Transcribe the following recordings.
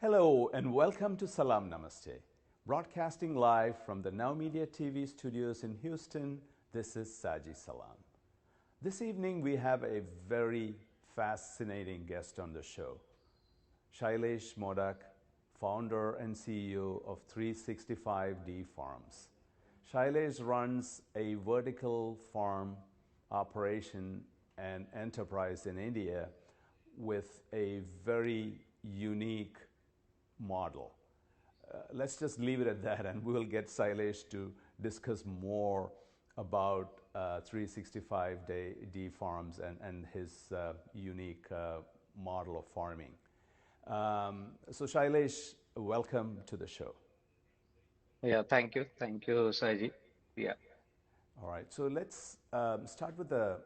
Hello and welcome to Salaam Namaste. Broadcasting live from the Now Media TV studios in Houston, this is Saji Salam. This evening we have a very fascinating guest on the show. Shailesh Modak, founder and CEO of 365D Farms. Shailesh runs a vertical farm operation and enterprise in India with a very unique model. Let's just leave it at that, and we'll get Shailesh to discuss more about 365D Farms and his unique model of farming. So Shailesh, welcome to the show. Yeah, thank you. Thank you, Saji. Yeah. All right, so let's start with the,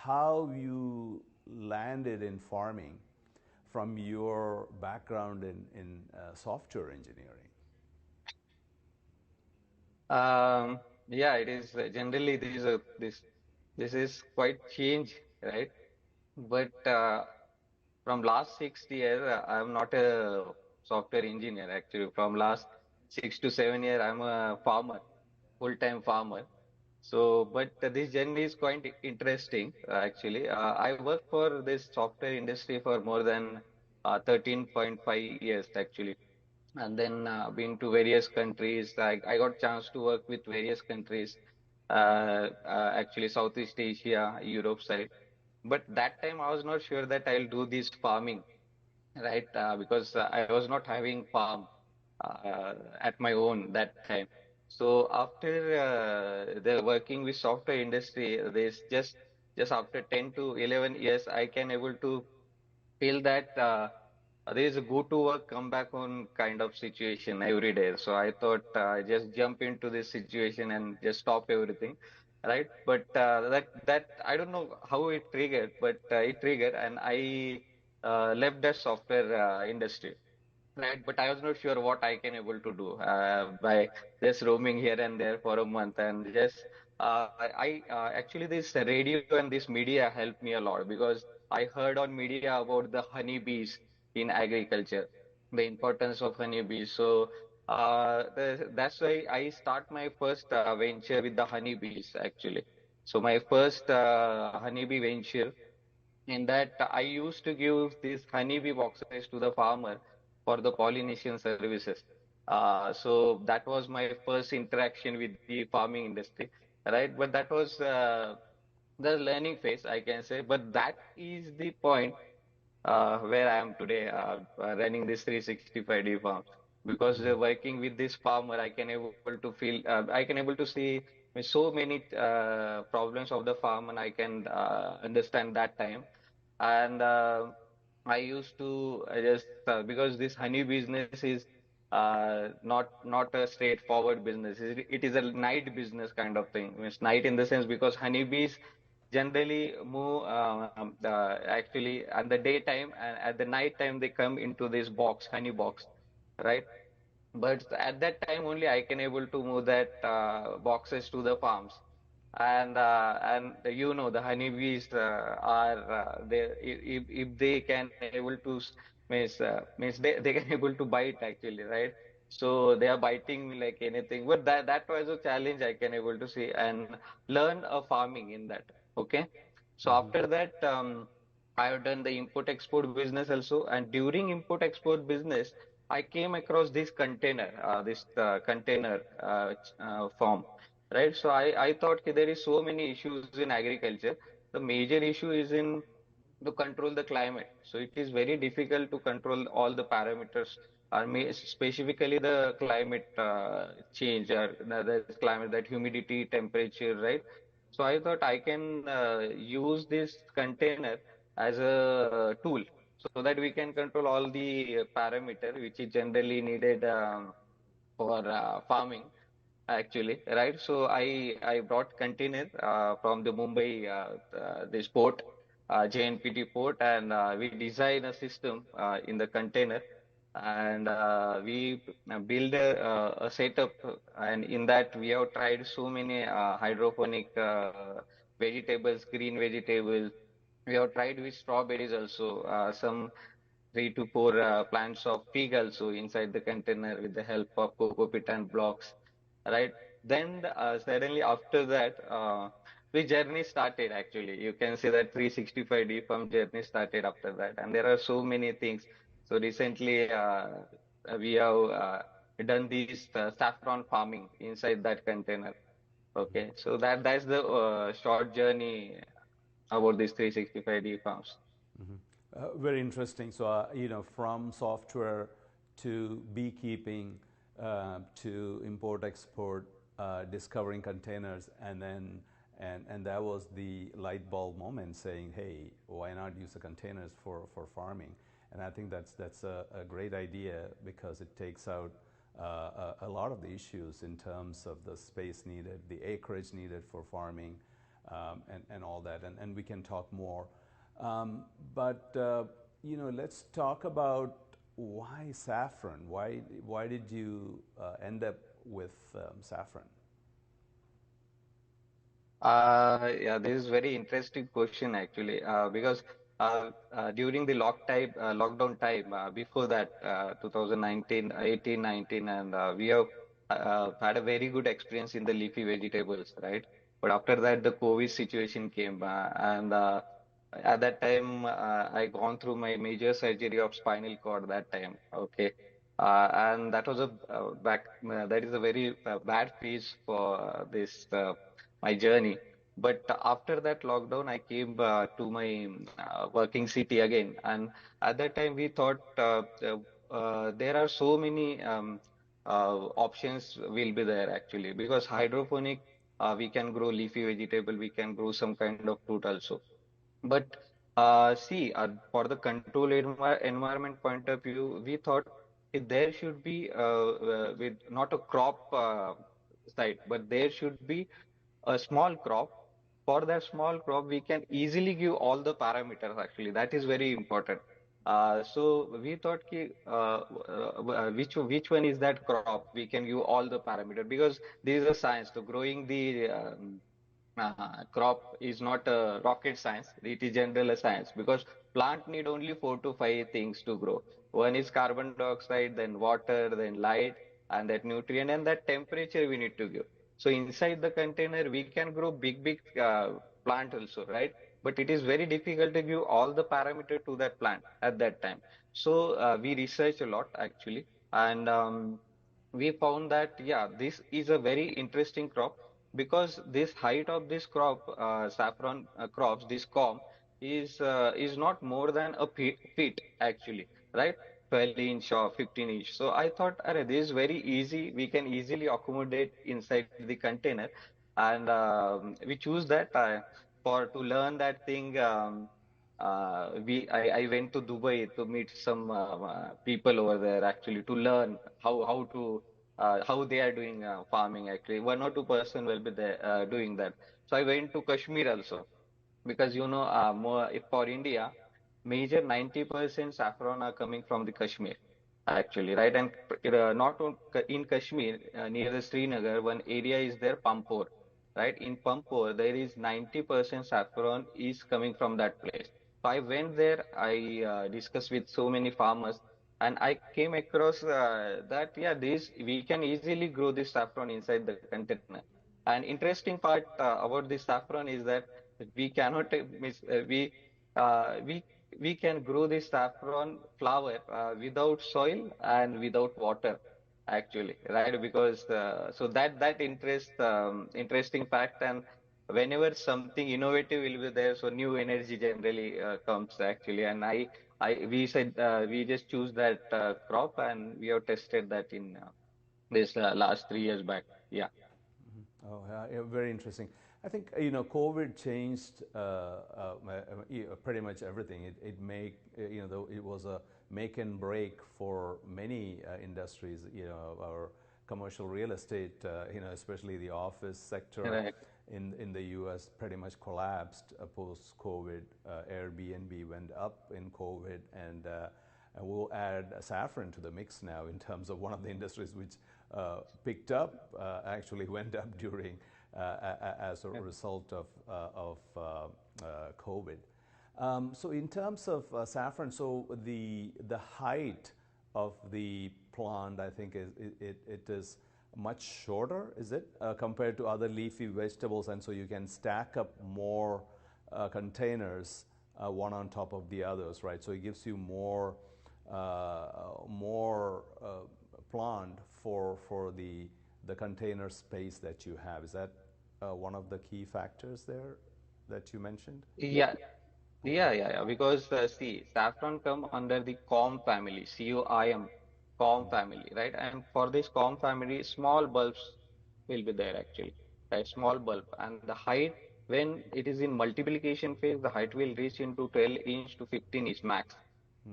how you landed in farming from your background in software engineering. Yeah, it is generally this is quite change, right? But from last 6 years, I'm not a software engineer actually. From last 6 to 7 years, I'm a farmer, full-time farmer. So, but this journey is quite interesting actually. I worked for this software industry for more than 13.5 years actually. And then been to various countries. I got chance to work with various countries, actually Southeast Asia, Europe side. But that time I was not sure that I'll do this farming, right? Because I was not having farm at my own that time. So after the working with software industry, there's just after 10 to 11 years, I can able to feel that there is a go to work, come back on kind of situation every day. So I thought just jump into this situation and just stop everything, right? But that I don't know how it triggered, but it triggered, and I left the software industry. Right, but I was not sure what I can able to do by just roaming here and there for a month and just actually this radio and this media helped me a lot because I heard on media about the honeybees in agriculture, the importance of honeybees. So that's why I start my first venture with the honeybees actually. So my first honeybee venture in that I used to give these honeybee boxes to the farmer for the pollination services. So that was my first interaction with the farming industry, right? But that was the learning phase, I can say. But that is the point where I am today, running this 365D farm. Because working with this farmer, I can able to feel, I can able to see so many problems of the farm, and I can understand that time. And I used to just because this honey business is not a straightforward business. It is a night business kind of thing. It's night in the sense because honeybees generally move actually at the daytime, and at the night time they come into this box, honey box, right? But at that time only I can able to move that boxes to the farms. And the honeybees are they if they can able to means they can able to bite actually, right? So they are biting me like anything. But that was a challenge I can able to see and learn a farming in that. Okay. So after that, I have done the import export business also. And during import export business, I came across this container, form, right? So I thought ki there is so many issues in agriculture. The major issue is in to control the climate. So it is very difficult to control all the parameters, specifically the climate change or the climate, that humidity, temperature, right? So I thought I can use this container as a tool so that we can control all the parameter which is generally needed for farming actually, right? So I brought container from the Mumbai this port, JNPT port, and we design a system in the container, and we build a setup, and in that we have tried so many hydroponic vegetables, green vegetables. We have tried with strawberries also, some three to four plants of fig also inside the container with the help of cocoa pit and blocks, right? Then suddenly after that, the journey started actually. You can say that 365 farm journey started after that, and there are so many things. So recently, we have done this saffron farming inside that container. Okay, so that's the short journey about these 365 farms. Very interesting. So, from software to beekeeping to import export, discovering containers, and then and that was the light bulb moment, saying, "Hey, why not use the containers for farming?" And I think that's a great idea because it takes out a lot of the issues in terms of the space needed, the acreage needed for farming, and all that. And we can talk more. But let's talk about why saffron. Why did you end up with saffron? Yeah, this is very interesting question actually, because during the lockdown time, before that, 2019, 18, 19, and we have had a very good experience in the leafy vegetables, right? But after that, the COVID situation came, and at that time, I gone through my major surgery of spinal cord that time. Okay. And that was that is a very bad phase for this my journey. But after that lockdown, I came to my working city again. And at that time, we thought there are so many options will be there actually, because hydroponic, we can grow leafy vegetable, we can grow some kind of fruit also. But see, for the control environment point of view, we thought there should be with not a crop side, but there should be a small crop. For that small crop, we can easily give all the parameters actually. That is very important. So we thought which one is that crop? We can give all the parameter, because this is a science. So growing the crop is not a rocket science. It is general a science, because plant need only 4 to 5 things to grow. One is carbon dioxide, then water, then light, and that nutrient, and that temperature we need to give. So inside the container, we can grow big plant also, right? But it is very difficult to give all the parameter to that plant at that time. So we research a lot actually, and we found that yeah, this is a very interesting crop, because this height of this crop, saffron crops, this corm is not more than a feet actually, right? 12 inch or 15 inch. So I thought, Arre, this is very easy. We can easily accommodate inside the container, and we choose that for to learn that thing. I went to Dubai to meet some people over there actually to learn how they are doing farming actually. 1 or 2 person will be there doing that. So I went to Kashmir also, because more if for India, major 90% saffron are coming from the Kashmir actually, right? And not in Kashmir, near the Srinagar, one area is there, Pampore, right? In Pampore, there is 90% saffron is coming from that place. So I went there, I discussed with so many farmers, and I came across that yeah, this we can easily grow this saffron inside the container. And interesting part about this saffron is that we cannot we can grow this saffron flower without soil and without water actually, right? Because so that interesting fact. And whenever something innovative will be there, so new energy generally comes actually. And I we said we just choose that crop, and we have tested that in this last 3 years back. Yeah. Oh, yeah, very interesting. I think COVID changed pretty much everything. It make it was a make and break for many industries. Our commercial real estate, especially the office sector Right. in the U.S. pretty much collapsed post COVID. Airbnb went up in COVID, and we'll add saffron to the mix now in terms of one of the industries which picked up, actually went up during as a result of COVID. So in terms of saffron, so the height of the plant, I think it is much shorter, is it, compared to other leafy vegetables, and so you can stack up more containers one on top of the others, right? So it gives you more plant for the container space that you have. Is that one of the key factors there that you mentioned? Yeah, yeah. Because see, saffron come under the COM family, COIM, COM family, right? And for this COM family, small bulbs will be there actually, right? Small bulb, and the height when it is in multiplication phase, the height will reach into 12 inch to 15 inch max,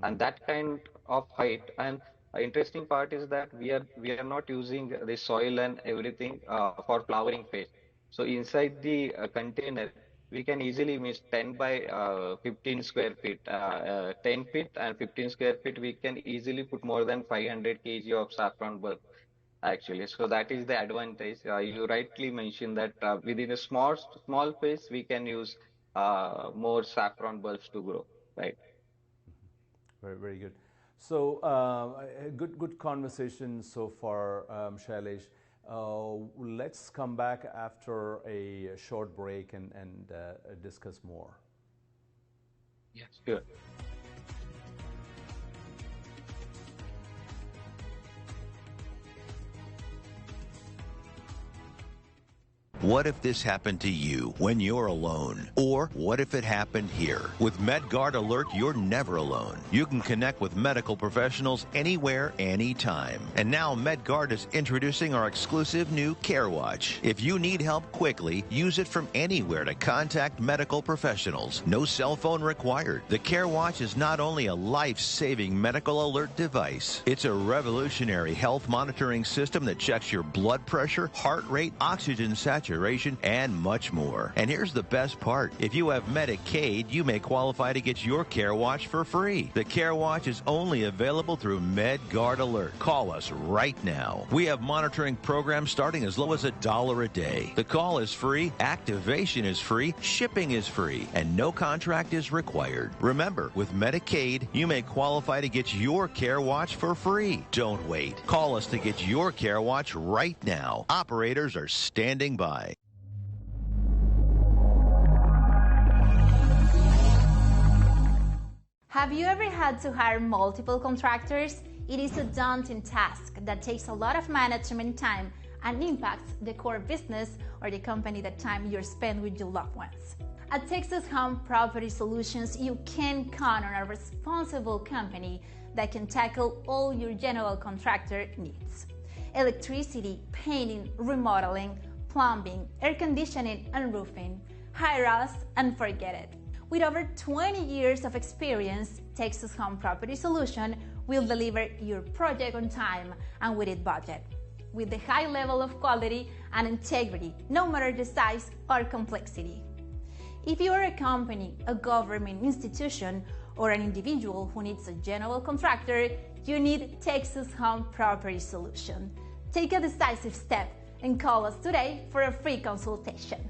and that kind of height. And interesting part is that we are not using the soil and everything for flowering phase. So inside the container we can easily miss 10 by 15 square feet, 10 feet and 15 square feet. We can easily put more than 500 kg of saffron bulb actually. So that is the advantage. You rightly mentioned that within a small space we can use more saffron bulbs to grow, right? Very, very good. So, a good conversation so far, Shailesh. Let's come back after a short break and discuss more. Yes, sure. What if this happened to you when you're alone? Or what if it happened here? With MedGuard Alert, you're never alone. You can connect with medical professionals anywhere, anytime. And now MedGuard is introducing our exclusive new Care Watch. If you need help quickly, use it from anywhere to contact medical professionals. No cell phone required. The Care Watch is not only a life-saving medical alert device, it's a revolutionary health monitoring system that checks your blood pressure, heart rate, oxygen saturation, and much more. And here's the best part. If you have Medicaid, you may qualify to get your Care Watch for free. The Care Watch is only available through MedGuard Alert. Call us right now. We have monitoring programs starting as low as $1 a day. The call is free, activation is free, shipping is free, and no contract is required. Remember, with Medicaid, you may qualify to get your Care Watch for free. Don't wait. Call us to get your Care Watch right now. Operators are standing by. Have you ever had to hire multiple contractors? It is a daunting task that takes a lot of management time and impacts the core business or the company that time you're spent with your loved ones. At Texas Home Property Solutions, you can count on a responsible company that can tackle all your general contractor needs. Electricity, painting, remodeling, plumbing, air conditioning, and roofing. Hire us and forget it. With over 20 years of experience, Texas Home Property Solution will deliver your project on time and within budget, with the high level of quality and integrity, no matter the size or complexity. If you are a company, a government institution, or an individual who needs a general contractor, you need Texas Home Property Solution. Take a decisive step and call us today for a free consultation.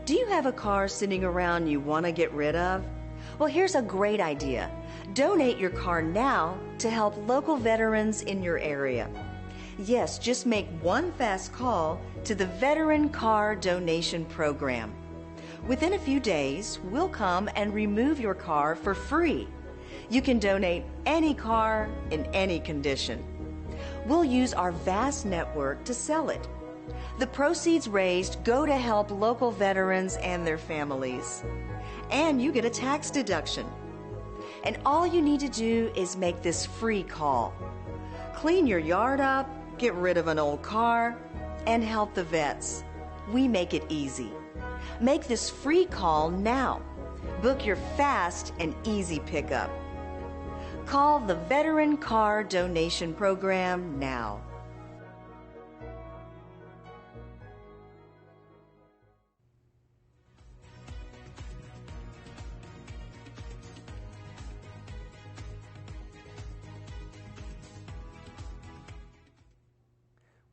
Do you have a car sitting around you want to get rid of? Well, here's a great idea. Donate your car now to help local veterans in your area. Yes, just make one fast call to the Veteran Car Donation Program. Within a few days, we'll come and remove your car for free. You can donate any car in any condition. We'll use our vast network to sell it. The proceeds raised go to help local veterans and their families. And you get a tax deduction. And all you need to do is make this free call. Clean your yard up, get rid of an old car, and help the vets. We make it easy. Make this free call now. Book your fast and easy pickup. Call the Veteran Car Donation Program now.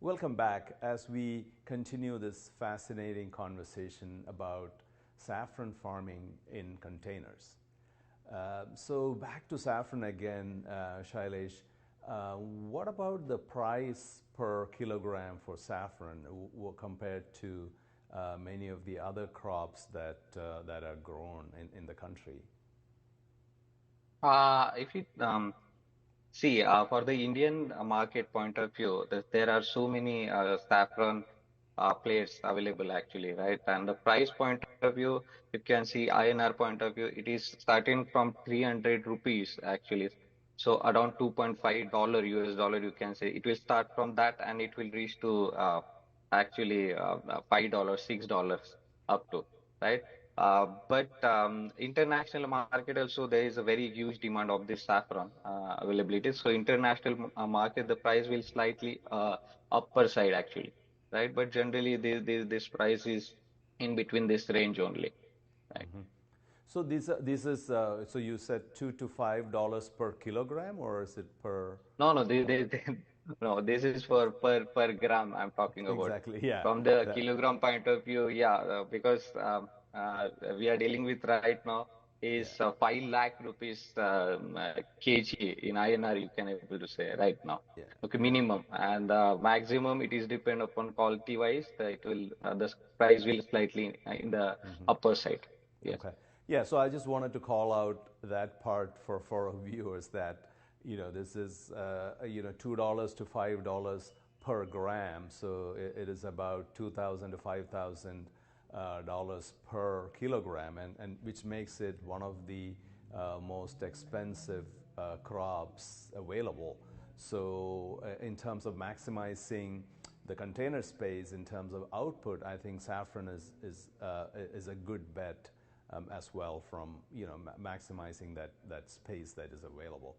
Welcome back as we continue this fascinating conversation about saffron farming in containers. So back to saffron again, Shailesh. What about the price per kilogram for saffron compared to many of the other crops that are grown in the country? If you see, for the Indian market point of view, there are so many saffron players available actually, right? And the price point of view, you can see INR point of view, it is starting from 300 rupees actually. So around $2.5 US dollar, you can say. It will start from that and it will reach to actually $5, $6 up to, right? But international market also there is a very huge demand of this saffron availability. So international market the price will slightly upper side actually, right? But generally this price is in between this range only, right? So this is so you said $2 to $5 per kilogram, or is it per? No, no, this is for per gram I'm talking about. Exactly, yeah. From the kilogram point of view, yeah, because we are dealing with right now Yeah. is 5 lakh rupees kg in INR you can able to say right now. Yeah. Okay, minimum and maximum it is depend upon quality wise. It will the price will slightly in the upper side. Yes. Okay. Yeah, so I just wanted to call out that part for our viewers that, this is, $2 to $5 per gram. So it is about $2,000 to $5,000 per kilogram, and which makes it one of the most expensive crops available. So in terms of maximizing the container space, in terms of output, I think saffron is a good bet as well from maximizing that space that is available.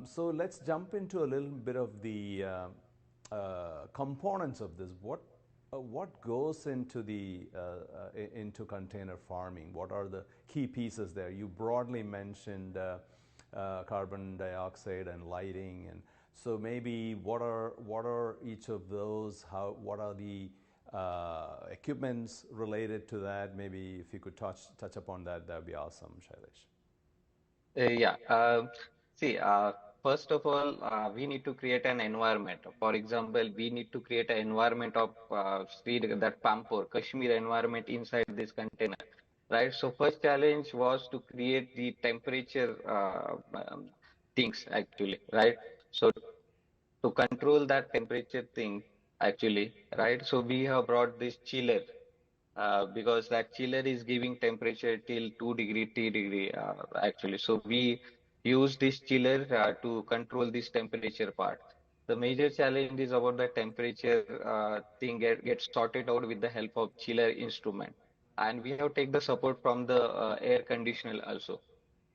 So let's jump into a little bit of the components of this. What goes into into container farming? What are the key pieces there? You broadly mentioned carbon dioxide and lighting, and so maybe what are each of those? What are the equipments related to that? Maybe if you could touch upon that, that'd be awesome, Shailesh. Yeah. See, first of all, we need to create an environment. For example, we need to create an environment of that Pampur, Kashmir environment inside this container, right? So first challenge was to create the temperature things actually, right? So to control that temperature thing actually, right? So we have brought this chiller because that chiller is giving temperature till 3 actually. So we use this chiller to control this temperature part. The major challenge is about the temperature thing get sorted out with the help of chiller instrument. And we have take the support from the air conditioner also,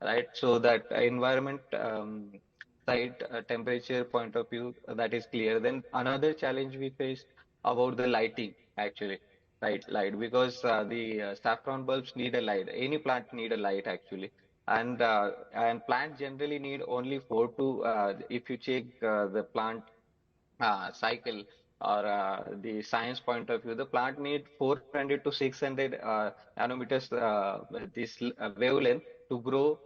right? So that environment side temperature point of view that is clear. Then another challenge we faced about the lighting actually. Right, light because the saffron bulbs need a light. Any plant need a light actually, and plant generally need only 4 to if you check the plant cycle or the science point of view, the plant need 400 to 600 nanometers this wavelength to grow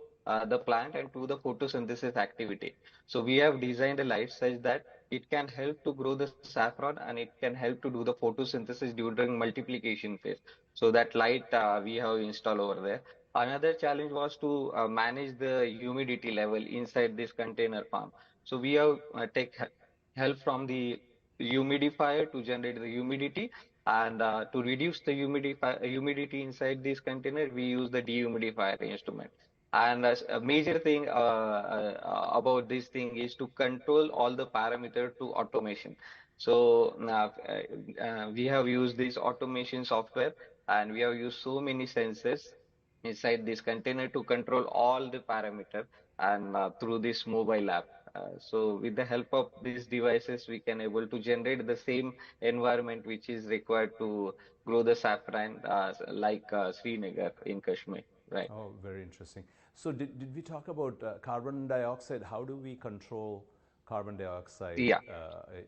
the plant and do the photosynthesis activity. So we have designed a light such that it can help to grow the saffron and it can help to do the photosynthesis during multiplication phase. So that light we have installed over there. Another challenge was to manage the humidity level inside this container farm. So we have take help from the humidifier to generate the humidity and to reduce the humidity inside this container we use the dehumidifier instrument. And a major thing about this thing is to control all the parameter to automation. So we have used this automation software and we have used so many sensors inside this container to control all the parameter and through this mobile app. So with the help of these devices, we can able to generate the same environment which is required to grow the saffron like Srinagar in Kashmir, right? Oh, very interesting. So did we talk about carbon dioxide? How do we control carbon dioxide Yeah.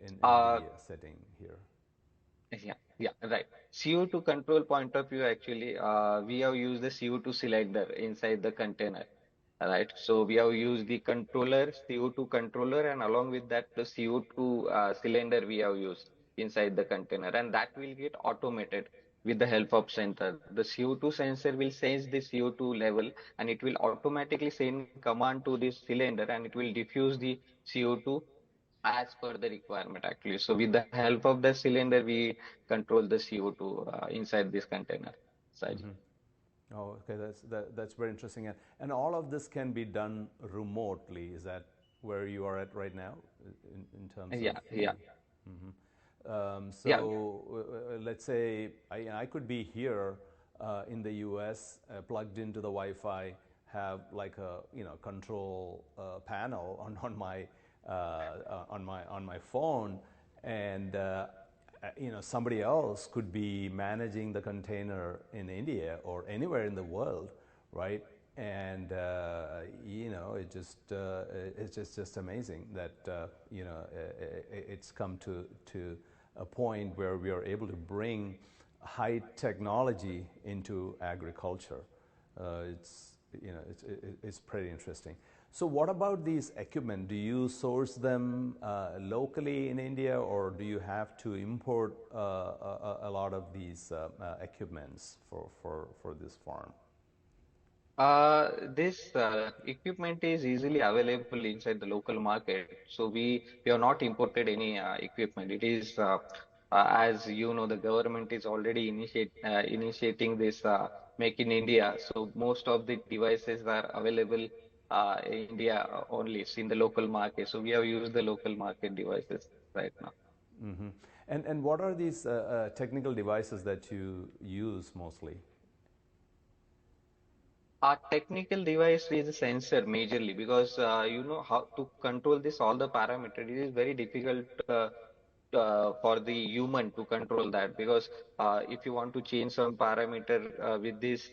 in Uh, the setting here? yeah, right. CO2 control point of view, actually, we have used the CO2 cylinder inside the container, right? So we have used the controller, CO2 controller, and along with that, the CO2 cylinder we have used inside the container, and that will get automated with the help of sensor. The CO2 sensor will sense the CO2 level, and it will automatically send command to this cylinder, and it will diffuse the CO2 as per the requirement, actually. So with the help of the cylinder, we control the CO2 inside this container. Saji. Oh, okay, that's very interesting. And all of this can be done remotely. Is that where you are at right now in terms of Yeah, yeah, yeah, let's say I could be here in the U.S. Plugged into the Wi-Fi, have like a control panel on my phone, and somebody else could be managing the container in India or anywhere in the world, right? And it's just amazing that it's come to a point where we are able to bring high technology into agriculture. It's pretty interesting. So what about these equipment? Do you source them locally in India, or do you have to import a lot of these equipments for this farm? This equipment is easily available inside the local market, so we have not imported any equipment. It is as you know, the government is already initiating this Make in India. So most of the devices are available in India only, it's in the local market. So we have used the local market devices right now. And what are these technical devices that you use mostly? Our technical device is a sensor majorly, because you know how to control this all the parameters. It is very difficult for the human to control that, because if you want to change some parameter with this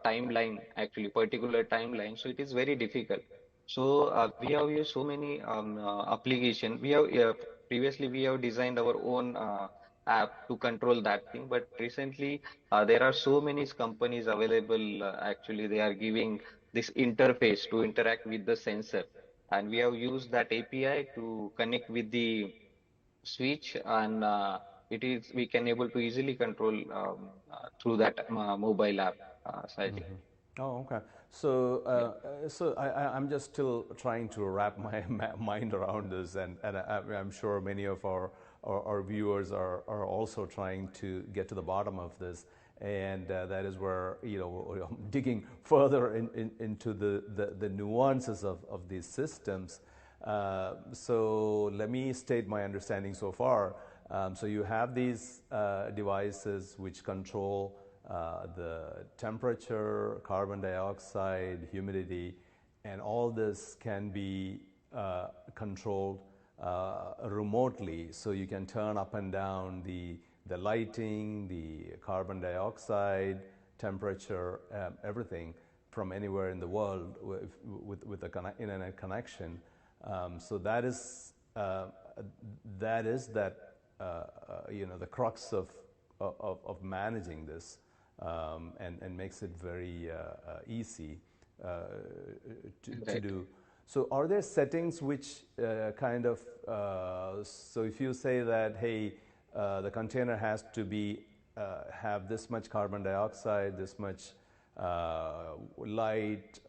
timeline, actually particular timeline, so it is very difficult. So we have used so many application. We have previously we have designed our own app to control that thing, but recently there are so many companies available. Actually, they are giving this interface to interact with the sensor, and we have used that API to connect with the switch, and it is we can able to easily control through that mobile app. Saji. Oh, okay. So, I'm just still trying to wrap my mind around this, and I'm sure many of our viewers are also trying to get to the bottom of this, and that is where digging further into the nuances of these systems. So let me state my understanding so far. So you have these devices which control the temperature, carbon dioxide, humidity, and all this can be controlled remotely. So you can turn up and down the lighting, the carbon dioxide, temperature, everything from anywhere in the world with a internet connection. So that is the crux managing this, and makes it very easy to do. So are there settings which so if you say that, hey, the container has to be have this much carbon dioxide, this much light,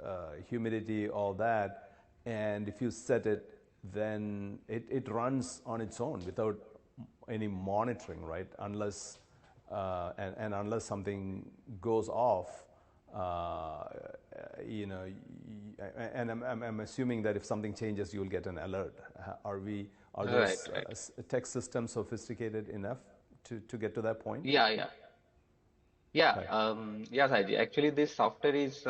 humidity, all that, and if you set it, then it runs on its own without any monitoring, right? Unless and unless something goes off, and I'm assuming that if something changes, you'll get an alert. Are those Right. tech systems sophisticated enough to get to that point? Yeah, yeah. Yeah, Right. yeah, Saji. Actually, this software is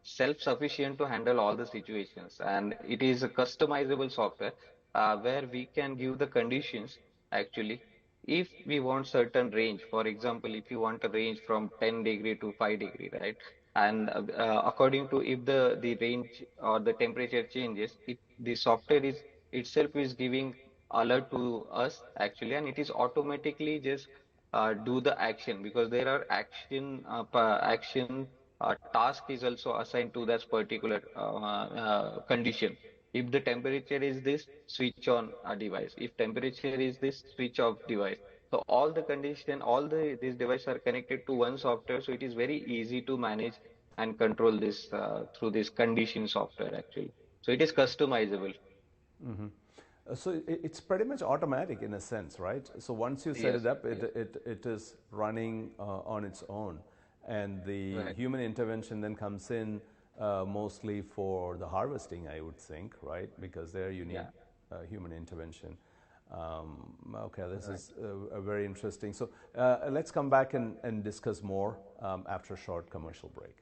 self-sufficient to handle all the situations, and it is a customizable software where we can give the conditions. Actually, if we want certain range, for example, if you want a range from 10 degree to 5 degree, right? And according to if the range or the temperature changes, the software is itself is giving alert to us actually, and it is automatically just do the action, because there are action task is also assigned to that particular condition. If the temperature is this, switch on a device. If temperature is this, switch off device. So all the condition, all these devices are connected to one software, so it is very easy to manage and control this through this condition software actually. So it is customizable. So it's pretty much automatic in a sense, right? So once you set Yes, it up, yes, it is running on its own, and the right. human intervention then comes in mostly for the harvesting, I would think, right? Because there you need Yeah, human intervention. Okay, this right. is very interesting. So let's come back and discuss more after a short commercial break.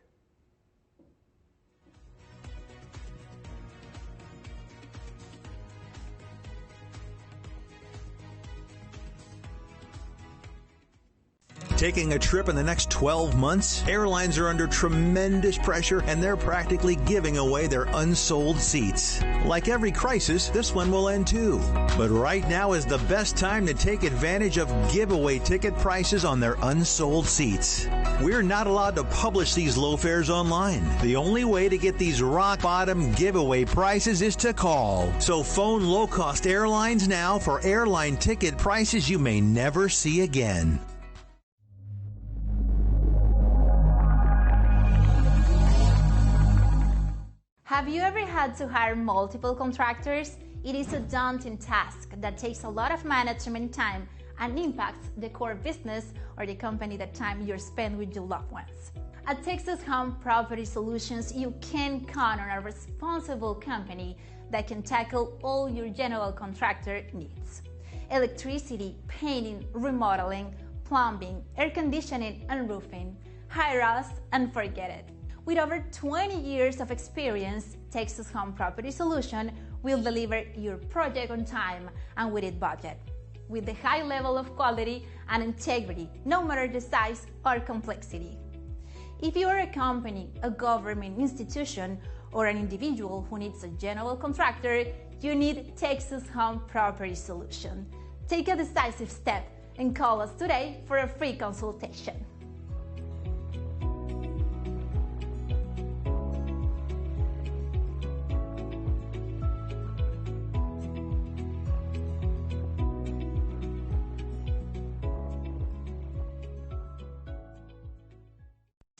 Taking a trip in the next 12 months? Airlines are under tremendous pressure and they're practically giving away their unsold seats. Like every crisis, this one will end too. But right now is the best time to take advantage of giveaway ticket prices on their unsold seats. We're not allowed to publish these low fares online. The only way to get these rock bottom giveaway prices is to call. So phone low-cost airlines now for airline ticket prices you may never see again. Have you ever had to hire multiple contractors? It is a daunting task that takes a lot of management time and impacts the core business or the company that time you're spent with your loved ones. At Texas Home Property Solutions, you can count on a responsible company that can tackle all your general contractor needs. Electricity, painting, remodeling, plumbing, air conditioning, and roofing. Hire us and forget it. With over 20 years of experience, Texas Home Property Solution will deliver your project on time and within budget, with a high level of quality and integrity, no matter the size or complexity. If you are a company, a government institution, or an individual who needs a general contractor, you need Texas Home Property Solution. Take a decisive step and call us today for a free consultation.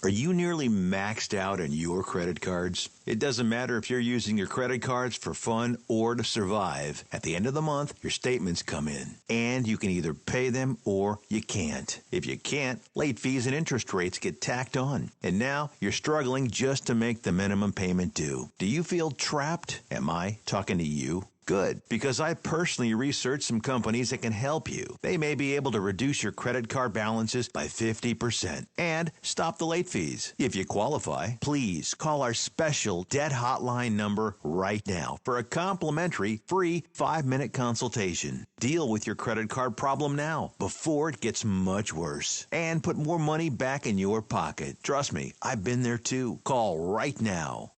Are you nearly maxed out on your credit cards? It doesn't matter if you're using your credit cards for fun or to survive. At the end of the month, your statements come in, and you can either pay them or you can't. If you can't, late fees and interest rates get tacked on. And now you're struggling just to make the minimum payment due. Do you feel trapped? Am I talking to you? Good, because I personally researched some companies that can help you. They may be able to reduce your credit card balances by 50% and stop the late fees. If you qualify, please call our special debt hotline number right now for a complimentary free 5-minute consultation. Deal with your credit card problem now before it gets much worse and put more money back in your pocket. Trust me, I've been there too. Call right now.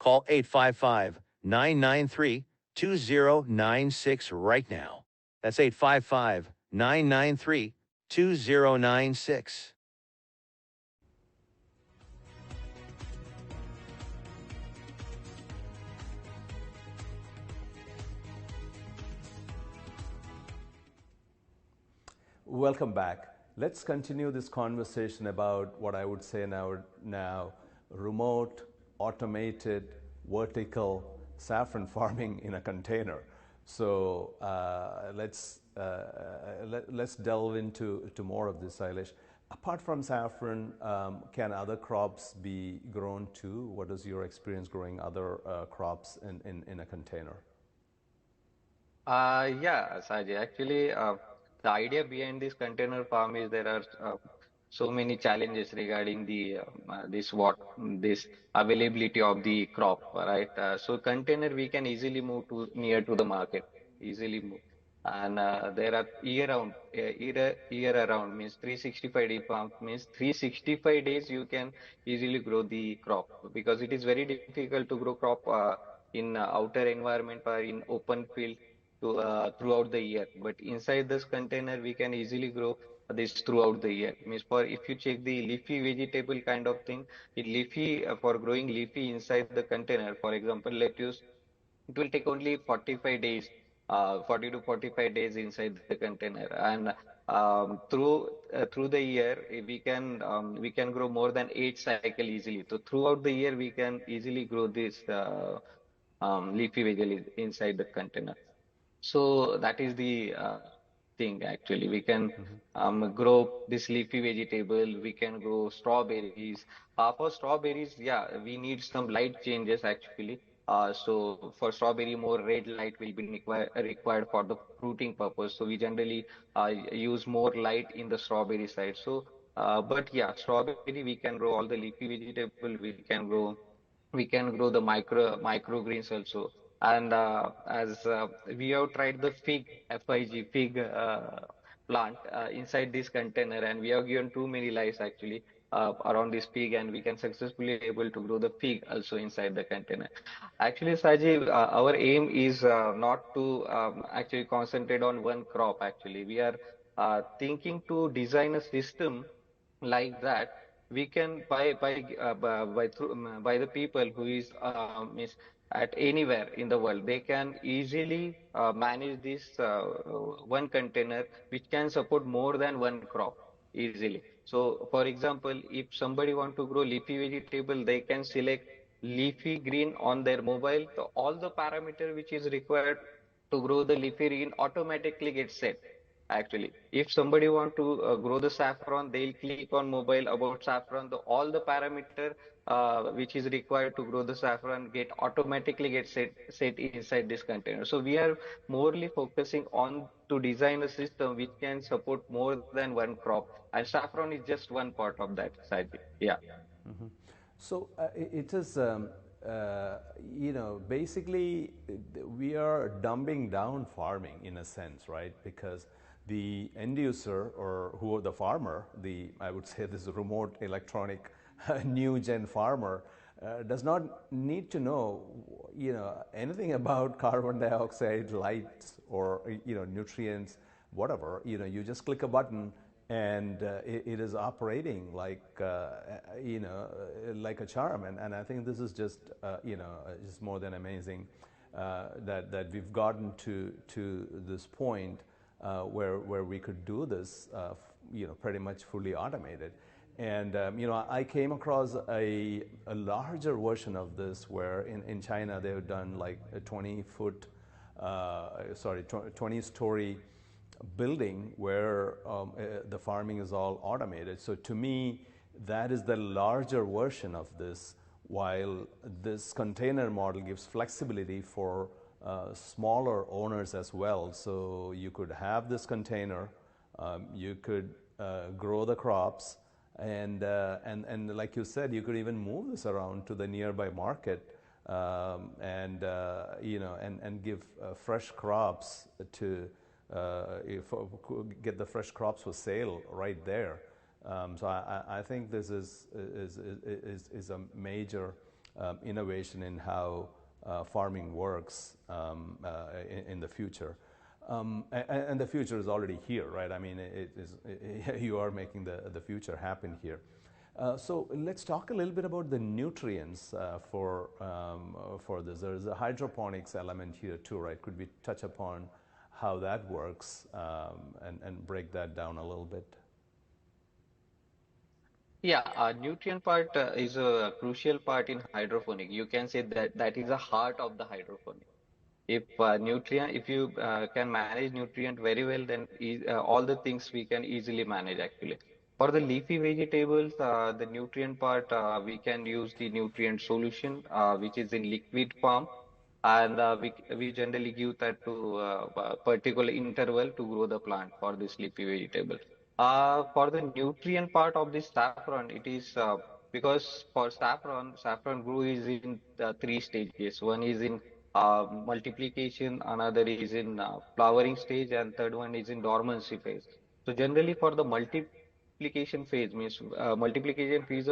Call 855-993-2096 right now. That's 855-993-2096. Welcome back. Let's continue this conversation about what I would say now remote, automated, vertical saffron farming in a container. So let's delve into more of this, Shailesh. Apart from saffron, can other crops be grown too? What is your experience growing other crops in a container? Yeah, Saji. Actually, the idea behind this container farm is there are so many challenges regarding the this availability of the crop, right? So container we can easily move to near to the market, easily move, and there are year around means 365 day farm means 365 days you can easily grow the crop, because it is very difficult to grow crop. in outer environment or in open field to throughout the year. But inside this container, we can easily grow this throughout the year. Means for if you check the leafy vegetable kind of thing, in leafy for growing leafy inside the container, for example, lettuce, it will take only 45 days, 40 to 45 days inside the container. And through the year, we can grow more than 8 cycle easily. So throughout the year, we can easily grow this leafy vegetables inside the container. So that is the thing actually. We can grow this leafy vegetable, we can grow strawberries. For strawberries, yeah, we need some light changes actually. So for strawberry, more red light will be required for the fruiting purpose. So we generally use more light in the strawberry side. So, but yeah, strawberry we can grow all the leafy vegetable. We can grow the microgreens also. And as we have tried the fig plant inside this container, and we have given too many lives actually around this fig, and we can successfully able to grow the fig also inside the container. Actually, Saji, our aim is not to actually concentrate on one crop. Actually, we are thinking to design a system like that we can by through by the people who is at anywhere in the world, they can easily manage this one container which can support more than one crop easily. So for example, if somebody want to grow leafy vegetable, they can select leafy green on their mobile. So all the parameter which is required to grow the leafy green automatically gets set. Actually, if somebody want to grow the saffron, they'll click on mobile about saffron. All the parameter which is required to grow the saffron get automatically get set inside this container. So we are morely focusing on to design a system which can support more than one crop, and saffron is just one part of that, Saji. Yeah. So it is, basically we are dumbing down farming in a sense, right? Because the end user or who the farmer, I would say this remote electronic new gen farmer, does not need to know, anything about carbon dioxide, light, or nutrients, whatever. You just click a button and it is operating like like a charm, and I think this is just just more than amazing that we've gotten to this point where we could do this pretty much fully automated. And I came across a larger version of this where in China they've done like a 20-story building where the farming is all automated. So to me, that is the larger version of this, while this container model gives flexibility for smaller owners as well. So you could have this container, you could grow the crops, and like you said, you could even move this around to the nearby market, and give fresh crops to get the fresh crops for sale right there. So I think this is a major innovation in how farming works in the future. And the future is already here, right? I mean, you are making the future happen here. So let's talk a little bit about the nutrients for this. There's a hydroponics element here too, right? Could we touch upon how that works and break that down a little bit? Yeah, nutrient part is a crucial part in hydroponic. You can say that that is the heart of the hydroponic. If you can manage nutrient very well, then all the things we can easily manage actually. For the leafy vegetables, the nutrient part, we can use the nutrient solution, which is in liquid form, and we generally give that to a particular interval to grow the plant for this leafy vegetable. For the nutrient part of this saffron, it is because for saffron grow is in three stages. One is in multiplication, another is in flowering stage, and third one is in dormancy phase. So generally for the multiplication phase means multiplication phase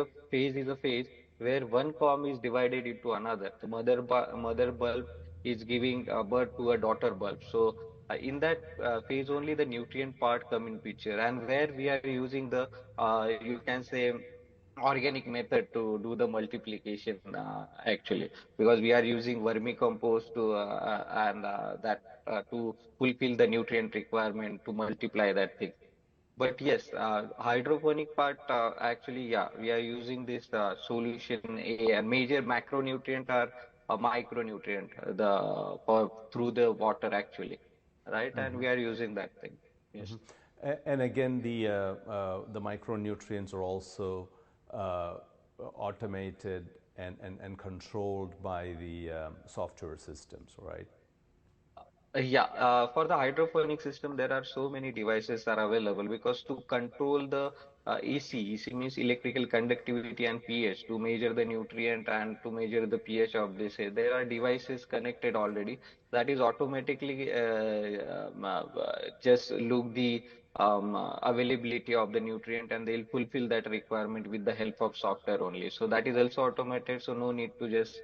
is a phase where one comb is divided into another. The mother bulb is giving birth to a daughter bulb. So in that phase only the nutrient part come in picture, and where we are using the you can say organic method to do the multiplication actually, because we are using vermicompost to and that to fulfill the nutrient requirement to multiply that thing. But yes, hydroponic part actually, yeah, we are using this solution. A major macronutrient or a micronutrient the for through the water actually, right? And we are using that thing. Yes. And again, the micronutrients are also uh, automated and controlled by the software systems, right? Yeah, for the hydroponic system, there are so many devices are available because to control the EC means electrical conductivity and pH to measure the nutrient and to measure the pH of this. There are devices connected already that is automatically just look the availability of the nutrient and they'll fulfill that requirement with the help of software only. So that is also automated, so no need to just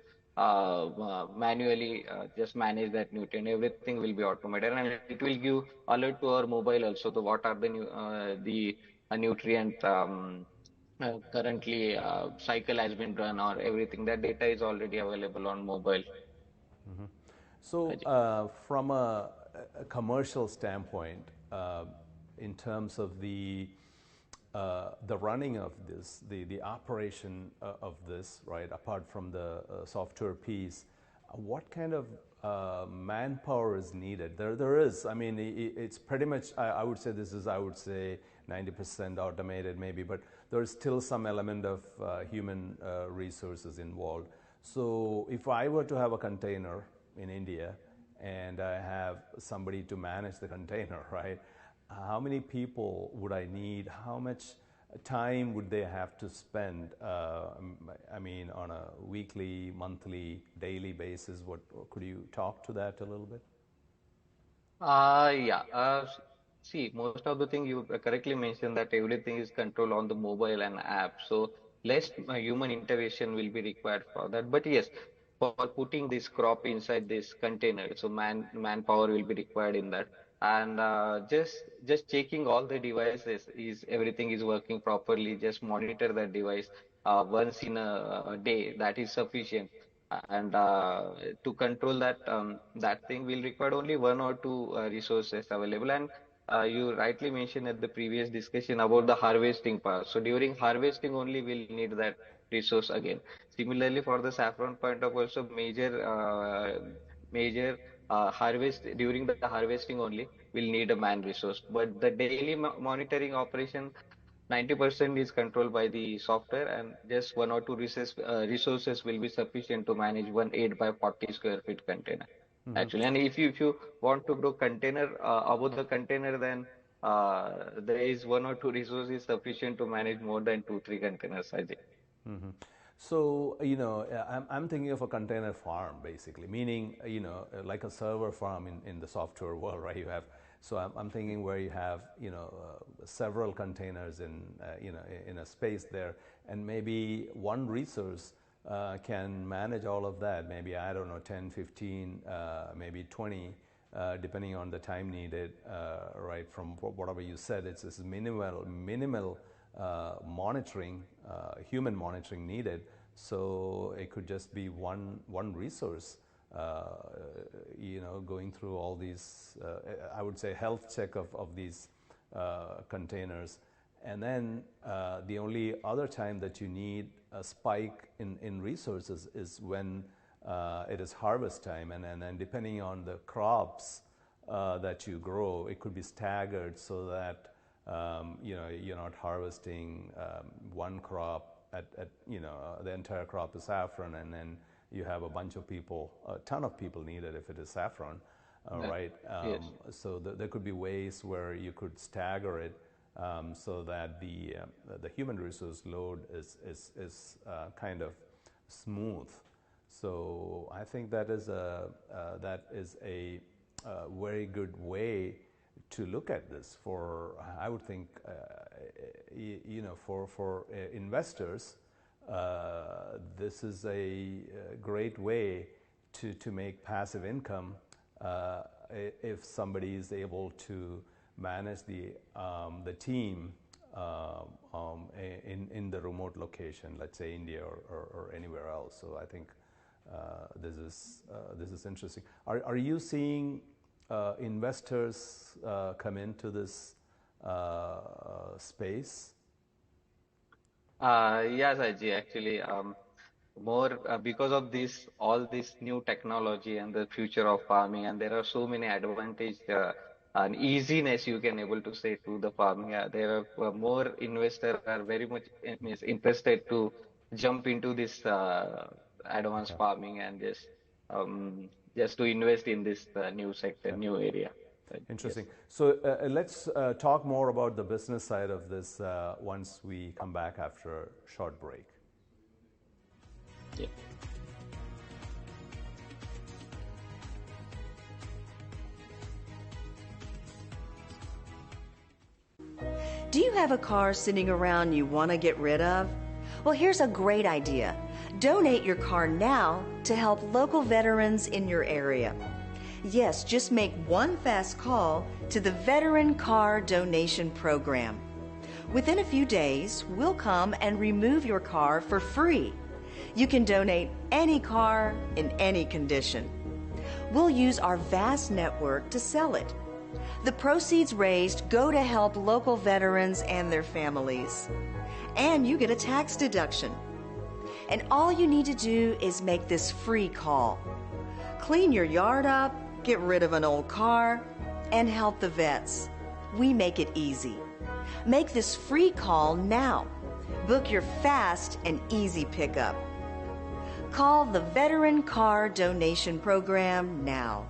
manually just manage that nutrient. Everything will be automated, and it will give alert to our mobile also. The what are the nutrient currently cycle has been run or everything. That data is already available on mobile. So, Saji. from a commercial standpoint, in terms of the running of this, the operation of this, right? Apart from the software piece, what kind of manpower is needed? There is. I mean, it's pretty much. I would say this is. I would say 90% automated, maybe, but there is still some element of human resources involved. So, if I were to have a container in India and I have somebody to manage the container, right? How many people would I need? How much time would they have to spend? I mean, on a weekly, monthly, daily basis. What could you talk to that a little bit? Yeah. See, most of the thing you correctly mentioned that everything is controlled on the mobile and app. So less human intervention will be required for that. But yes, for putting this crop inside this container, so manpower will be required in that. And just checking all the devices is everything is working properly. Just monitor that device once in a day. That is sufficient, and to control that that thing will require only one or two resources available. And you rightly mentioned at the previous discussion about the harvesting part, so during harvesting only we'll need that resource again. Similarly, for the saffron point of also major harvest during the harvesting only will need a man resource, but the daily monitoring operation 90% is controlled by the software, and just one or two resources will be sufficient to manage one 8 by 40 square feet container. Actually, and if you want to grow container above the container, then there is one or two resources sufficient to manage more than 2 3 containers, I think. So, I'm thinking of a container farm basically, meaning, like a server farm in the software world, right? You have, so I'm thinking where you have, several containers in a space there, and maybe one resource can manage all of that. Maybe, I don't know, 10, 15, maybe 20, depending on the time needed, right? From whatever you said, it's minimal monitoring, human monitoring needed. So it could just be one resource, going through all these, I would say, health check of these containers. And then the only other time that you need a spike in resources is when it is harvest time. And then depending on the crops that you grow, it could be staggered so that you're not harvesting one crop at the entire crop is saffron, and then you have a bunch of people, a ton of people needed if it is saffron, right? Yes. So there could be ways where you could stagger it so that the human resource load is kind of smooth. So I think that is a very good way to look at this for, I would think, for investors this is a great way to make passive income if somebody is able to manage the team in the remote location, let's say India or anywhere else. So I think this is interesting. Are you seeing investors come into this space? Yes, Saji, actually, more because of this, all this new technology and the future of farming, and there are so many advantages and easiness you can able to say to the farming. There are more investors are very much means interested to jump into this advanced Okay. farming and just to invest in this new sector, Okay. new area. Yes. Interesting. So let's talk more about the business side of this once we come back after a short break. Yeah. Do you have a car sitting around you want to get rid of? Well, here's a great idea. Donate your car now to help local veterans in your area. Yes, just make one fast call to the Veteran Car Donation Program. Within a few days, we'll come and remove your car for free. You can donate any car in any condition. We'll use our vast network to sell it. The proceeds raised go to help local veterans and their families. And you get a tax deduction. And all you need to do is make this free call. Clean your yard up, get rid of an old car, and help the vets. We make it easy. Make this free call now. Book your fast and easy pickup. Call the Veteran Car Donation Program now.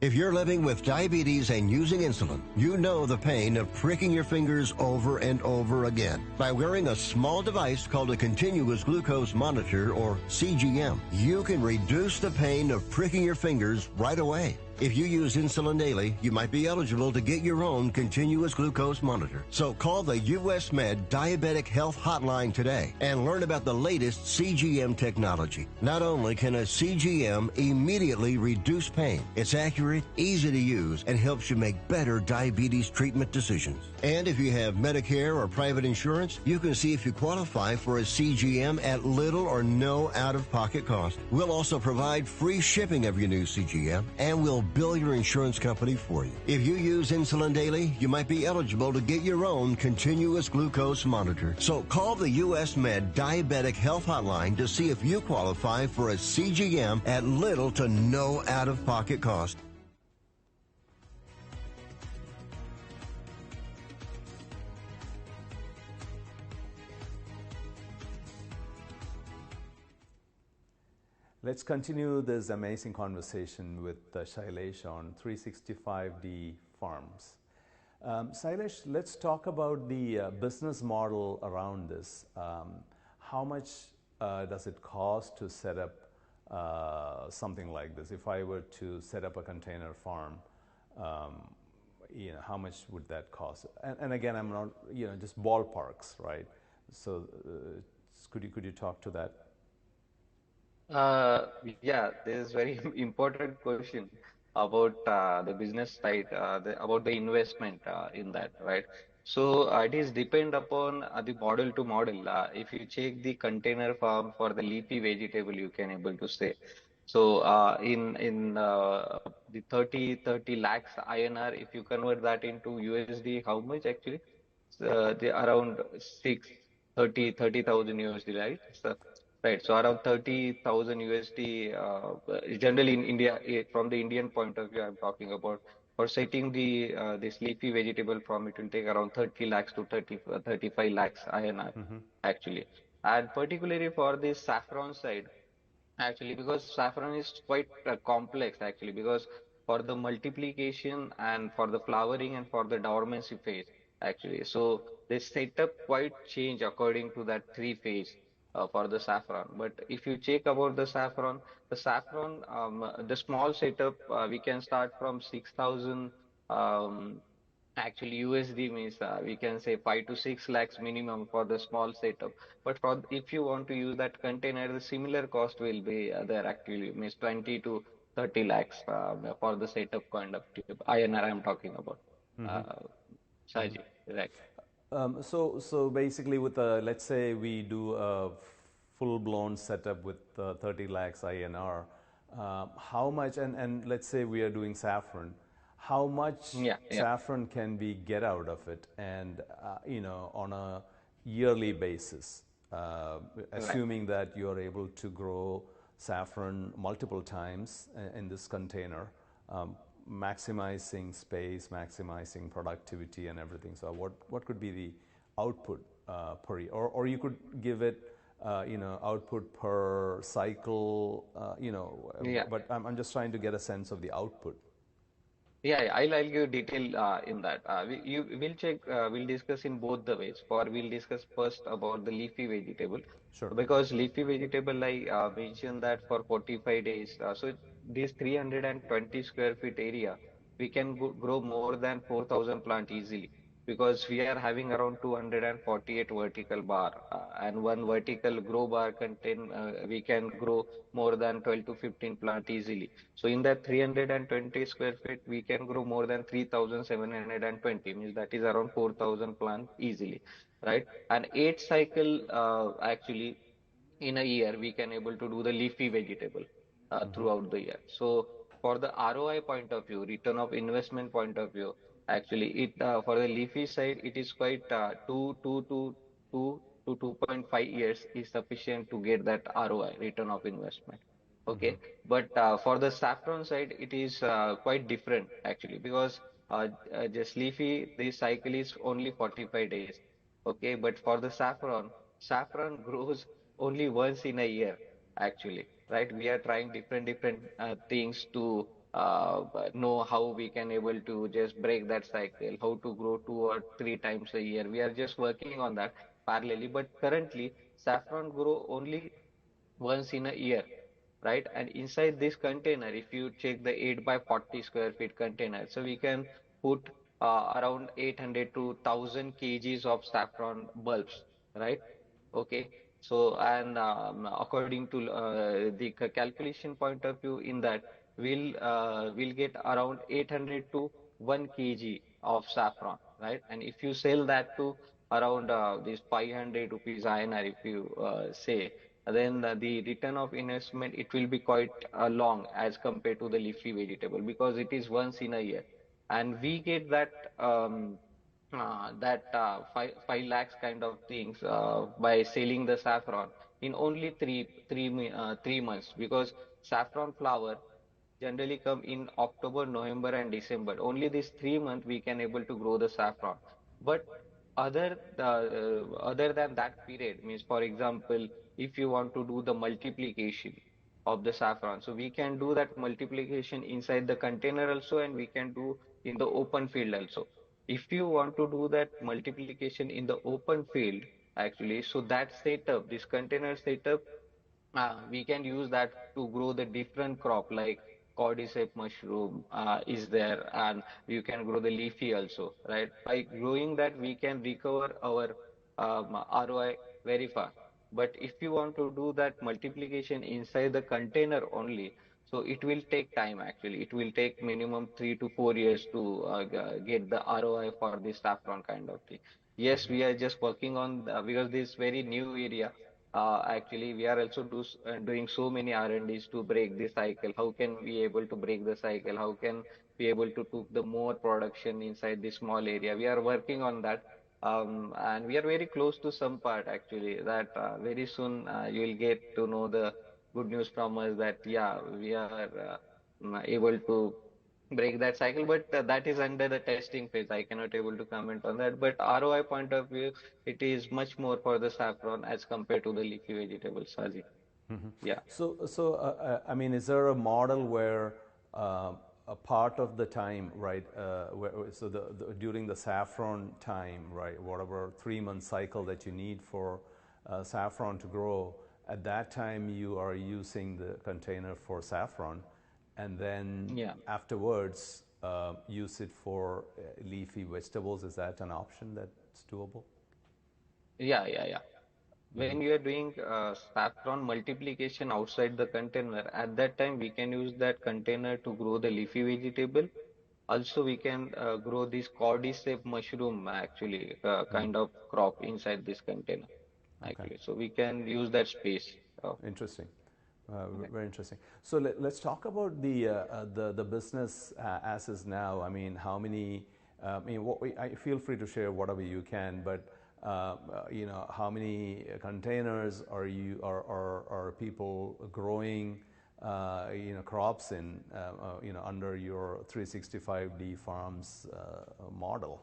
If you're living with diabetes and using insulin, you know the pain of pricking your fingers over and over again. By wearing a small device called a continuous glucose monitor, or CGM, you can reduce the pain of pricking your fingers right away. If you use insulin daily, you might be eligible to get your own continuous glucose monitor. So call the US Med Diabetic Health Hotline today and learn about the latest CGM technology. Not only can a CGM immediately reduce pain, it's accurate, easy to use, and helps you make better diabetes treatment decisions. And if you have Medicare or private insurance, you can see if you qualify for a CGM at little or no out-of-pocket cost. We'll also provide free shipping of your new CGM, and we'll bill your insurance company for you. If you use insulin daily, you might be eligible to get your own continuous glucose monitor. So call the US Med Diabetic Health Hotline to see if you qualify for a CGM at little to no out-of-pocket cost. Let's continue this amazing conversation with Shailesh on 365D Farms. Shailesh, let's talk about the business model around this. How much does it cost to set up something like this? If I were to set up a container farm, how much would that cost? And again, I'm not, just ballparks, right? So could you talk to that? Yeah, this is very important question about the business side, about the investment in that, right? So it is depend upon the model to model. If you check the container farm for the leafy vegetable, you can able to say. So in the 30 lakhs INR, if you convert that into USD, how much actually? The around 30,000 USD, right? So, right. So around 30,000 USD, generally in India, from the Indian point of view, I'm talking about for setting the this leafy vegetable farm, it will take around 30 lakhs to 35 lakhs INR actually. And particularly for the saffron side, actually, because saffron is quite complex actually, because for the multiplication and for the flowering and for the dormancy phase actually. So they set up quite change according to that three phase for the saffron. But if you check about the saffron, the small setup, we can start from 6,000 um, Actually, USD means we can say 5 to 6 lakhs minimum for the small setup. But for if you want to use that container, the similar cost will be there actually means 20 to 30 lakhs for the setup kind of tube. INR I'm talking about. Uh, Saji, right? So basically, with a, let's say we do a full-blown setup with 30 lakhs INR, how much, and let's say we are doing saffron, how much Yeah, yeah, saffron can we get out of it, and on a yearly basis, right. assuming that you are able to grow saffron multiple times in this container, um, maximizing space, maximizing productivity, and everything. So, what could be the output per year, or you could give it, output per cycle, Yeah. but I'm just trying to get a sense of the output. Yeah, yeah, I'll give detail in that. We'll check, we'll discuss in both the ways. For we'll discuss first about the leafy vegetable, Sure. because leafy vegetable I mentioned that for 45 days. So this 320 square feet area, we can grow more than 4,000 plant easily, because we are having around 248 vertical bar, and one vertical grow bar contain we can grow more than 12 to 15 plant easily. So in that 320 square feet, we can grow more than 3,720, means that is around 4,000 plant easily, right? And 8 cycle actually in a year we can able to do the leafy vegetable throughout the year. So for the ROI point of view, return of investment point of view, actually it for the leafy side it is quite 2 to 2.5 years is sufficient to get that ROI, return of investment. Okay, but for the saffron side it is quite different actually, because just leafy the cycle is only 45 days. Okay, but for the saffron grows only once in a year, actually, right? We are trying different things to know how we can able to just break that cycle, how to grow 2 or 3 times a year. We are just working on that parallelly, but currently saffron grow only once in a year, right? And inside this container, if you check the 8 by 40 square feet container, so we can put around 800 to 1000 kgs of saffron bulbs, right? Okay. So, and according to the calculation point of view, in that we'll get around 800 to 1 kg of saffron, right? And if you sell that to around this 500 rupees INR, if you say, then the return of investment it will be quite long as compared to the leafy vegetable, because it is once in a year, and we get that five lakhs kind of things by selling the saffron in only 3 months, because saffron flower generally come in October, November, and December. Only these 3 months we can able to grow the saffron. But other than that period, means for example, if you want to do the multiplication of the saffron, so we can do that multiplication inside the container also, and we can do in the open field also. If you want to do that multiplication in the open field, actually, so that setup, this container setup, we can use that to grow the different crop like cordyceps mushroom is there, and you can grow the leafy also, right? By growing that, we can recover our ROI very fast. But if you want to do that multiplication inside the container only, so it will take time actually. It will take minimum 3 to 4 years to get the ROI for this saffron kind of thing. Yes, we are just working on because this very new area. Actually, we are also doing so many R&Ds to break the cycle. How can we able to break the cycle? How can we able to took the more production inside this small area? We are working on that. And we are very close to some part actually that very soon you will get to know the good news from us that yeah, we are able to break that cycle, but that is under the testing phase. I cannot able to comment on that. But ROI point of view, it is much more for the saffron as compared to the leafy vegetables, Saji. Yeah. I mean, is there a model where a part of the time, right? So during the saffron time, right? Whatever 3 month cycle that you need for saffron to grow, at that time you are using the container for saffron, and then Yeah. afterwards use it for leafy vegetables. Is that an option that's doable? Yeah. When you are doing saffron multiplication outside the container, at that time we can use that container to grow the leafy vegetable. Also, we can grow this cordyceps mushroom actually, kind of crop inside this container Okay. actually. So we can use that space. Interesting. Okay. Very interesting. So let's talk about the business as is now. I mean, how many? I mean, I feel free to share whatever you can, but how many containers are people growing crops in under your 365D farms model?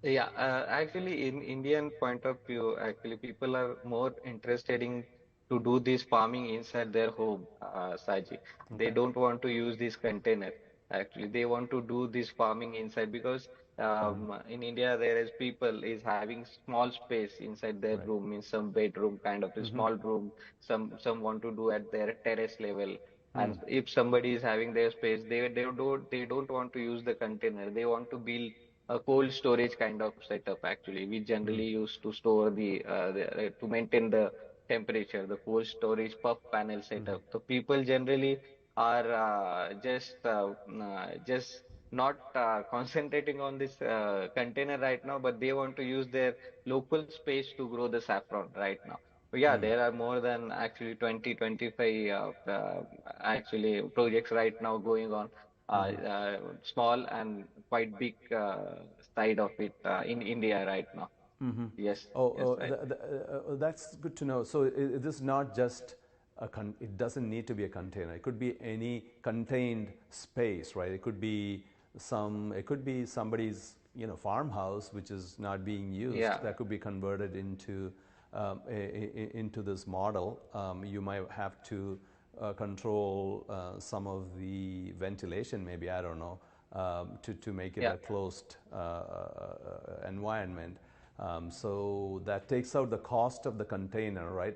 Yeah, actually, in Indian point of view, actually, people are more interested in to do this farming inside their home, Saji. They Okay. don't want to use this container. Actually, they want to do this farming inside because in India there is people is having small space inside their Right. room, in some bedroom kind of a small room. Some want to do at their terrace level. And if somebody is having their space, they don't want to use the container. They want to build a cold storage kind of setup actually. We generally use to store to maintain the temperature, the cold storage puff panel setup. So people generally are just not concentrating on this container right now, but they want to use their local space to grow the saffron right now. But yeah, there are more than actually 20, 25 actually projects right now going on, small and quite big side of it in India right now. Yes, yes, right. That's good to know. So this is not just it doesn't need to be a container. It could be any contained space, right? It could be somebody's farmhouse which is not being used. Yeah, That could be converted into this model. You might have to control some of the ventilation, maybe, I don't know, to make it yeah, a closed environment. So that takes out the cost of the container, right?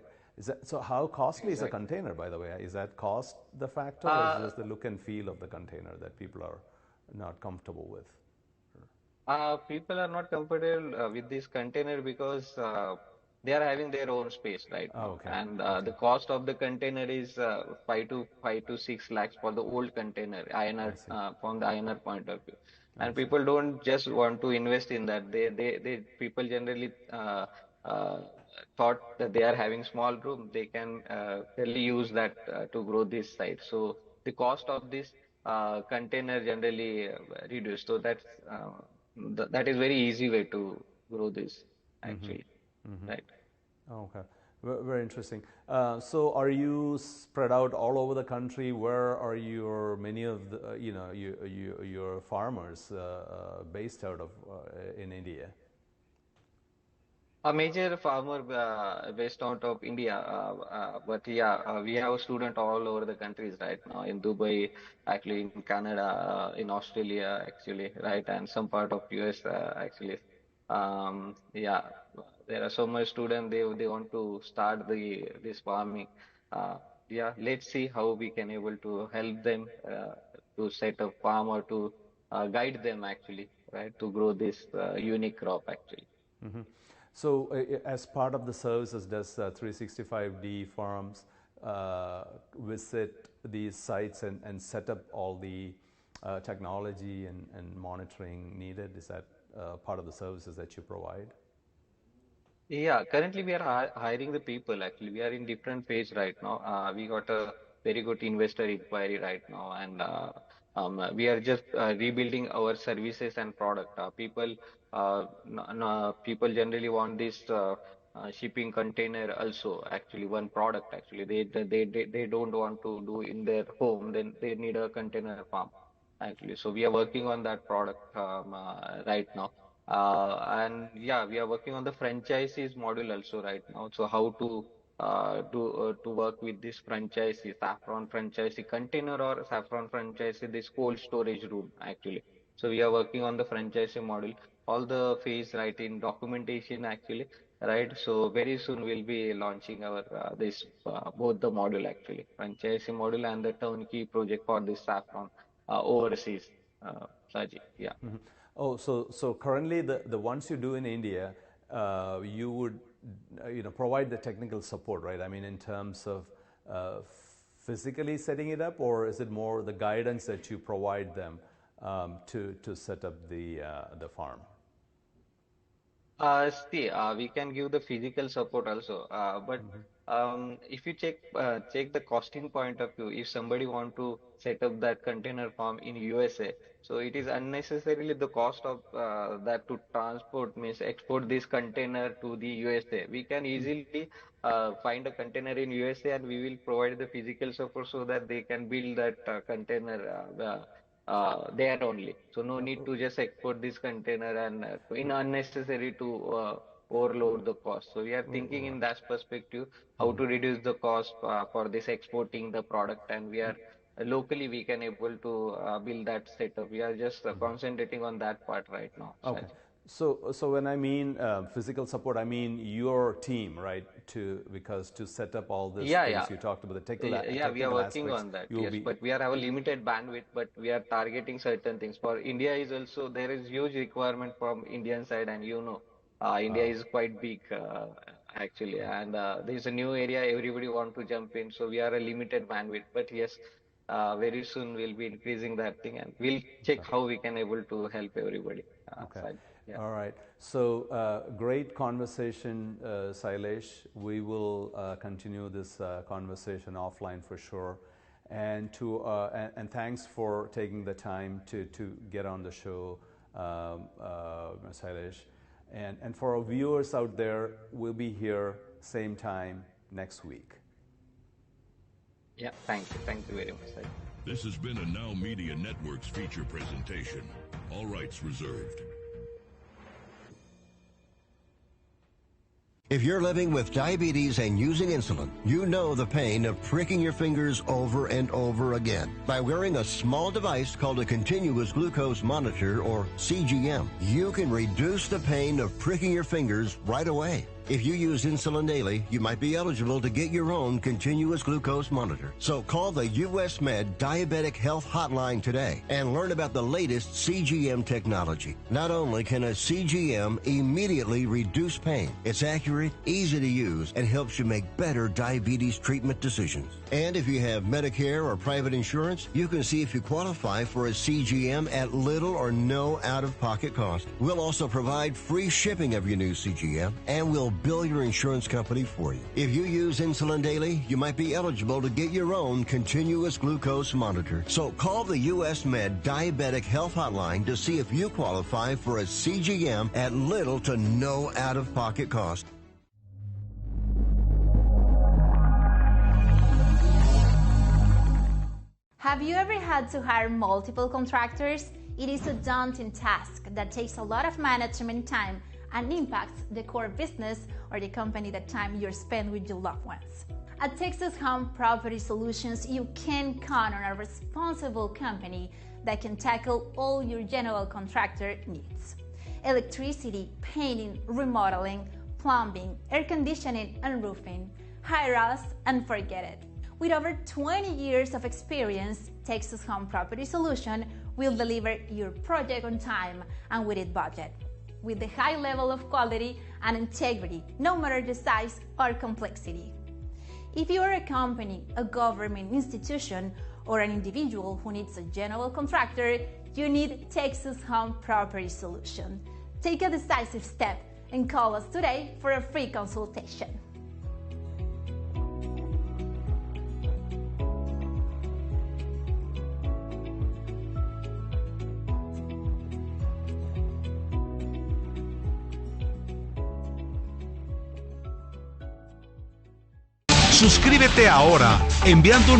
So how costly is a exactly. container, by the way? Is that cost the factor, or is it Uh, just the look and feel of the container that people are not comfortable with? People are not comfortable with this container because they are having their own space right Oh, now, okay, and okay, the cost of the container is 5 to 6 lakhs for the old container, I INR, see, from the INR point of view. I And see. people don't just want to invest in that. They people generally uh, thought that they are having small room, they can really use that to grow this site. So the cost of this container generally reduced. So that is very easy way to grow this actually, right? Oh, okay, very interesting. So, are you spread out all over the country? Where are your many of the your farmers based out of in India? A major farmer based out of India, but yeah, we have a student all over the countries right now, in Dubai, actually in Canada, in Australia, actually, right, and some part of US, actually. Yeah, there are so much students, they want to start this farming. Uh, yeah, let's see how we can able to help them to set up farm or to guide them actually, right, to grow this unique crop actually. So, as part of the services, does 365D Farms visit these sites and set up all the technology and monitoring needed? Is that part of the services that you provide? Yeah, currently we are hiring the people actually. We are in different phase right now. We got a very good investor inquiry right now, and we are just rebuilding our services and product. People generally want this shipping container also. Actually, one product actually. They don't want to do in their home. Then they need a container farm actually. So we are working on that product right now. And yeah, we are working on the franchises module also right now. So how to do to work with this franchisee, Saffron franchisee container or Saffron franchisee, this cold storage room actually. So we are working on the franchisee model, all the phase right in documentation actually, right? So very soon we'll be launching our this both the module actually, franchisee module and the turnkey project for this Saffron overseas, Saji. Yeah. Oh, so currently the ones you do in India, you would provide the technical support, right? I mean, in terms of physically setting it up, or is it more the guidance that you provide them to set up the farm? We can give the physical support also, but if you check the costing point of view, if somebody want to set up that container farm in USA, so it is unnecessarily the cost of that to transport means export this container to the USA. We can easily find a container in USA and we will provide the physical support so that they can build that container there only. So no need to just export this container and in unnecessary to overload the cost. So we are thinking in that perspective how to reduce the cost for this exporting the product, and we are locally we can able to build that setup. We are just concentrating on that part right now. Okay. Saji. So when I mean physical support, I mean your team, right? Because to set up all this things you talked about the technical we are working aspects, on that. Yes, but we have a limited bandwidth, but we are targeting certain things. For India is also there is huge requirement from Indian side, and India is quite big actually, and there is a new area everybody want to jump in, so we are a limited bandwidth. But yes, very soon we'll be increasing that thing, and we'll check how we can able to help everybody. Okay. Saji. Yeah. All right. So great conversation, Shailesh. We will continue this conversation offline for sure. And and thanks for taking the time to get on the show, Shailesh. And for our viewers out there, we'll be here same time next week. Yeah. Thank you very much, Saji. This has been a Now Media Networks feature presentation. All rights reserved. If you're living with diabetes and using insulin, you know the pain of pricking your fingers over and over again. By wearing a small device called a continuous glucose monitor, or CGM, you can reduce the pain of pricking your fingers right away. If you use insulin daily, you might be eligible to get your own continuous glucose monitor. So call the US Med Diabetic Health Hotline today and learn about the latest CGM technology. Not only can a CGM immediately reduce pain, it's accurate, easy to use, and helps you make better diabetes treatment decisions. And if you have Medicare or private insurance, you can see if you qualify for a CGM at little or no out-of-pocket cost. We'll also provide free shipping of your new CGM, and we'll bill your insurance company for you. If you use insulin daily, you might be eligible to get your own continuous glucose monitor. So call the US Med Diabetic Health Hotline to see if you qualify for a CGM at little to no out-of-pocket cost. Have you ever had to hire multiple contractors? It is a daunting task that takes a lot of management time and impacts the core business or the company that time you're spent with your loved ones. At Texas Home Property Solutions, you can count on a responsible company that can tackle all your general contractor needs. Electricity, painting, remodeling, plumbing, air conditioning, and roofing. Hire us and forget it. With over 20 years of experience, Texas Home Property Solution will deliver your project on time and within budget, with the high level of quality and integrity, no matter the size or complexity. If you are a company, a government institution, or an individual who needs a general contractor, you need Texas Home Property Solution. Take a decisive step and call us today for a free consultation. Suscríbete ahora enviando un